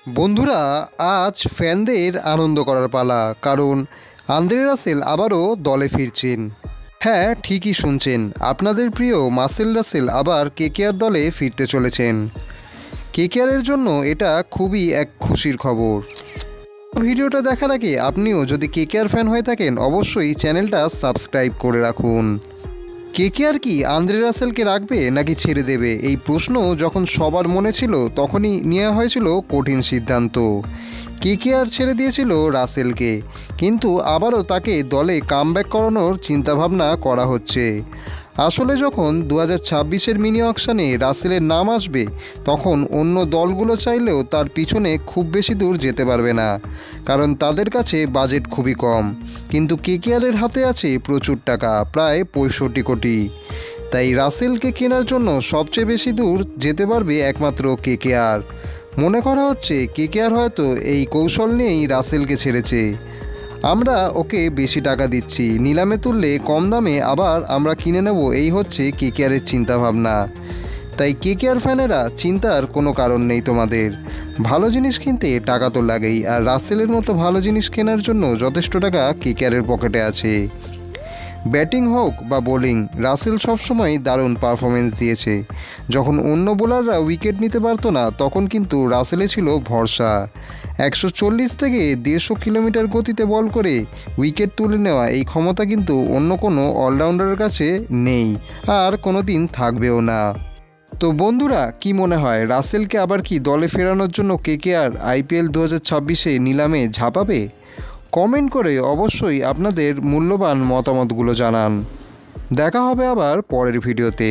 বন্ধুরা, আজ ফ্যানদের আনন্দ করার পালা, কারণ আন্দ্রে রাসেল আবারও দলে ফিরছেন। হ্যাঁ, ঠিকই শুনছেন, আপনাদের প্রিয় মার্সেল রাসেল আবার কেকেআর দলে ফিরতে চলেছেন। কেকেআরের জন্য এটা খুবই এক খুশির খবর। ভিডিওটা দেখার আগে আপনিও যদি কেকেআর ফ্যান হয়ে থাকেন অবশ্যই চ্যানেলটা সাবস্ক্রাইব করে রাখুন। কেকেআর কি আন্দ্রে রাসেলকে রাখবে নাকি ছেড়ে দেবে, এই প্রশ্ন যখন সবার মনে ছিল তখনই নেওয়া হয়েছিল কঠিন সিদ্ধান্ত। কেকেআর ছেড়ে দিয়েছিল রাসেলকে, কিন্তু আবারও তাকে দলে কামব্যাক করানোর চিন্তাভাবনা করা হচ্ছে। আসলে যখন 2026-এর মিনি অকশনে রাসেলের নাম আসবে তখন অন্য দলগুলো চাইলেও তার পিছনে খুব বেশি দূর যেতে পারবে না, কারণ তাদের কাছে বাজেট খুবই কম। কিন্তু কেকেআরের হাতে আছে প্রচুর টাকা, প্রায় 65 কোটি। তাই রাসেলকে কেনার জন্য সবচেয়ে বেশি দূর যেতে পারবে একমাত্র কেকেআর। মনে করা হচ্ছে কেকেআর হয়তো এই কৌশল নিয়েই রাসেলকে ছেড়েছে। আমরা ওকে বেশি টাকা দিচ্ছি, নিলামে তুললে কম দামে আবার আমরা কিনে নেব, এই হচ্ছে কেকেআরের চিন্তাভাবনা। তাই কেকেআর ফ্যানেরা চিন্তার কোনো কারণ নেই তোমাদের। ভালো জিনিস কিনতে টাকা তো লাগেই, আর রাসেলের মতো ভালো জিনিস কেনার জন্য যথেষ্ট টাকা কেকেআরের পকেটে আছে। ব্যাটিং হোক বা বোলিং, রাসেল সবসময় দারুণ পারফরমেন্স দিয়েছে। যখন অন্য বোলাররা উইকেট নিতে পারতো না তখন কিন্তু রাসেলে ছিল ভরসা। 140 থেকে 150 কিলোমিটার গতিতে বল করে উইকেট তুলে নেওয়া, এই ক্ষমতা কিন্তু অন্য কোনো অলরাউন্ডারের কাছে নেই, আর কোনো দিন থাকবেও না। তো বন্ধুরা, কি মনে হয় রাসেলকে আবার কি দলে ফেরানোর জন্য কেকেআর IPL 2026-এ নিলামে ঝাঁপাবে? কমেন্ট করে অবশ্যই আপনাদের মূল্যবান মতামতগুলো জানান। দেখা হবে আবার পরের ভিডিওতে।